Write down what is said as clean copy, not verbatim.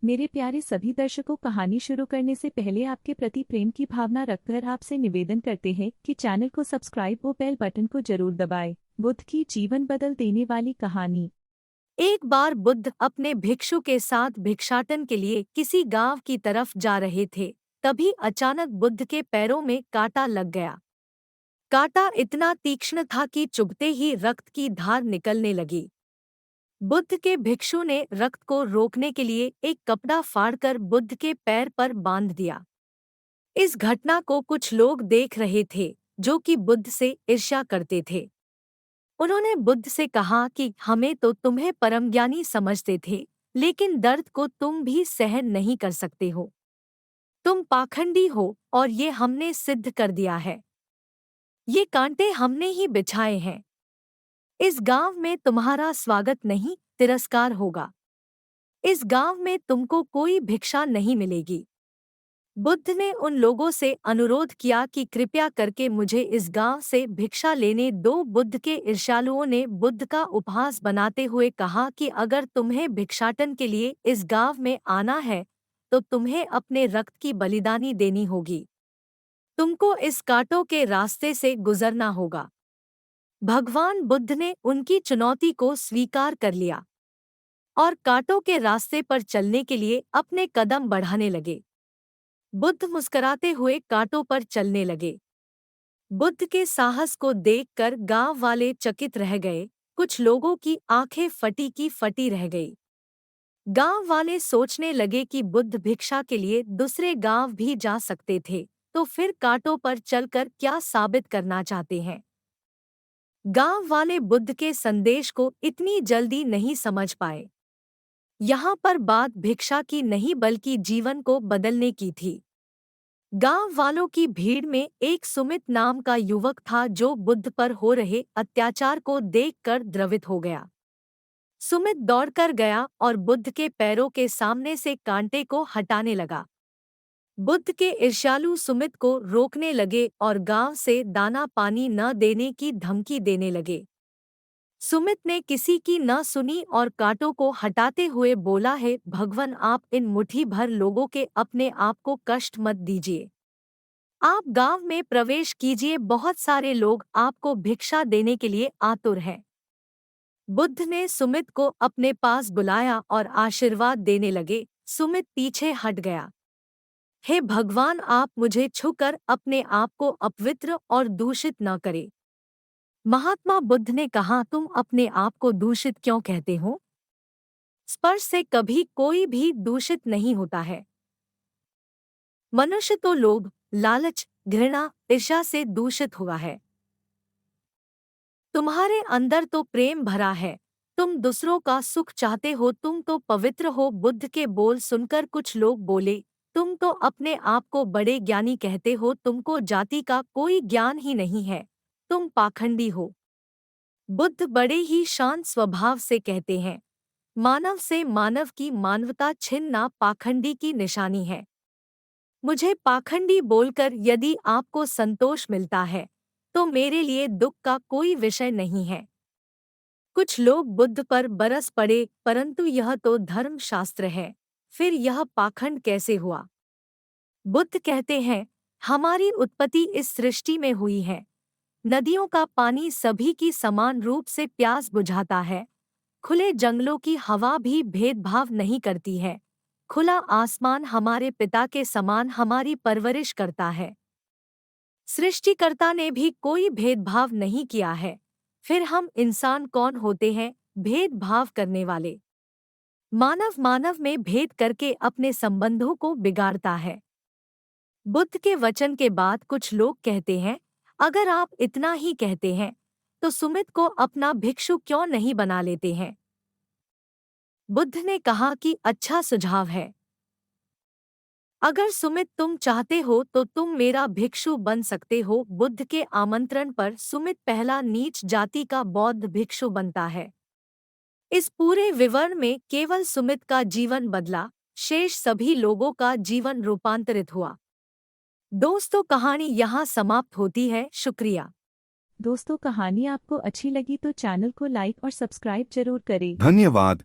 मेरे प्यारे सभी दर्शकों, कहानी शुरू करने से पहले आपके प्रति प्रेम की भावना रखकर आपसे निवेदन करते हैं कि चैनल को सब्सक्राइब और बेल बटन को जरूर दबाएं। बुद्ध की जीवन बदल देने वाली कहानी। एक बार बुद्ध अपने भिक्षु के साथ भिक्षाटन के लिए किसी गांव की तरफ जा रहे थे। तभी अचानक बुद्ध के पैरों में कांटा लग गया। कांटा इतना तीक्ष्ण था कि चुभते ही रक्त की धार निकलने लगी। बुद्ध के भिक्षु ने रक्त को रोकने के लिए एक कपड़ा फाड़कर बुद्ध के पैर पर बांध दिया। इस घटना को कुछ लोग देख रहे थे, जो कि बुद्ध से ईर्ष्या करते थे। उन्होंने बुद्ध से कहा कि हमें तो तुम्हें परमज्ञानी समझते थे, लेकिन दर्द को तुम भी सहन नहीं कर सकते हो। तुम पाखंडी हो और ये हमने सिद्ध कर दिया है। ये कांटे हमने ही बिछाए हैं। इस गांव में तुम्हारा स्वागत नहीं, तिरस्कार होगा। इस गांव में तुमको कोई भिक्षा नहीं मिलेगी। बुद्ध ने उन लोगों से अनुरोध किया कि कृपया करके मुझे इस गांव से भिक्षा लेने दो। बुद्ध के ईर्ष्यालुओं ने बुद्ध का उपहास बनाते हुए कहा कि अगर तुम्हें भिक्षाटन के लिए इस गांव में आना है तो तुम्हें अपने रक्त की बलिदानी देनी होगी। तुमको इस कांटों के रास्ते से गुजरना होगा। भगवान बुद्ध ने उनकी चुनौती को स्वीकार कर लिया और कांटों के रास्ते पर चलने के लिए अपने कदम बढ़ाने लगे। बुद्ध मुस्कुराते हुए कांटों पर चलने लगे। बुद्ध के साहस को देखकर गांव वाले चकित रह गए। कुछ लोगों की आंखें फटी की फटी रह गई। गांव वाले सोचने लगे कि बुद्ध भिक्षा के लिए दूसरे गांव भी जा सकते थे, तो फिर कांटों पर चलकर क्या साबित करना चाहते हैं। गांव वाले बुद्ध के संदेश को इतनी जल्दी नहीं समझ पाए। यहाँ पर बात भिक्षा की नहीं बल्कि जीवन को बदलने की थी। गांव वालों की भीड़ में एक सुमित नाम का युवक था, जो बुद्ध पर हो रहे अत्याचार को देखकर द्रवित हो गया। सुमित दौड़कर गया और बुद्ध के पैरों के सामने से कांटे को हटाने लगा। बुद्ध के ईर्ष्यालु सुमित को रोकने लगे और गांव से दाना पानी न देने की धमकी देने लगे। सुमित ने किसी की न सुनी और कांटों को हटाते हुए बोला, है भगवान, आप इन मुट्ठी भर लोगों के अपने आप को कष्ट मत दीजिए। आप गांव में प्रवेश कीजिए, बहुत सारे लोग आपको भिक्षा देने के लिए आतुर हैं। बुद्ध ने सुमित को अपने पास बुलाया और आशीर्वाद देने लगे। सुमित पीछे हट गया। हे भगवान, आप मुझे छूकर अपने आप को अपवित्र और दूषित न करें। महात्मा बुद्ध ने कहा, तुम अपने आप को दूषित क्यों कहते हो? स्पर्श से कभी कोई भी दूषित नहीं होता है। मनुष्य तो लोभ, लालच, घृणा, ईर्ष्या से दूषित हुआ है। तुम्हारे अंदर तो प्रेम भरा है। तुम दूसरों का सुख चाहते हो, तुम तो पवित्र हो। बुद्ध के बोल सुनकर कुछ लोग बोले, तुम तो अपने आप को बड़े ज्ञानी कहते हो, तुमको जाति का कोई ज्ञान ही नहीं है, तुम पाखंडी हो। बुद्ध बड़े ही शांत स्वभाव से कहते हैं, मानव से मानव की मानवता छीनना पाखंडी की निशानी है। मुझे पाखंडी बोलकर यदि आपको संतोष मिलता है तो मेरे लिए दुख का कोई विषय नहीं है। कुछ लोग बुद्ध पर बरस पड़े, परंतु यह तो धर्मशास्त्र है, फिर यह पाखंड कैसे हुआ? बुद्ध कहते हैं, हमारी उत्पत्ति इस सृष्टि में हुई है। नदियों का पानी सभी की समान रूप से प्यास बुझाता है। खुले जंगलों की हवा भी भेदभाव नहीं करती है। खुला आसमान हमारे पिता के समान हमारी परवरिश करता है। सृष्टिकर्ता ने भी कोई भेदभाव नहीं किया है। फिर हम इंसान कौन होते हैं भेदभाव करने वाले? मानव मानव में भेद करके अपने संबंधों को बिगाड़ता है। बुद्ध के वचन के बाद कुछ लोग कहते हैं, अगर आप इतना ही कहते हैं तो सुमित को अपना भिक्षु क्यों नहीं बना लेते हैं? बुद्ध ने कहा कि अच्छा सुझाव है। अगर सुमित तुम चाहते हो तो तुम मेरा भिक्षु बन सकते हो। बुद्ध के आमंत्रण पर सुमित पहला नीच जाति का बौद्ध भिक्षु बनता है। इस पूरे विवरण में केवल सुमित का जीवन बदला, शेष सभी लोगों का जीवन रूपांतरित हुआ। दोस्तों, कहानी यहाँ समाप्त होती है। शुक्रिया। दोस्तों, कहानी आपको अच्छी लगी तो चैनल को लाइक और सब्सक्राइब जरूर करें। धन्यवाद।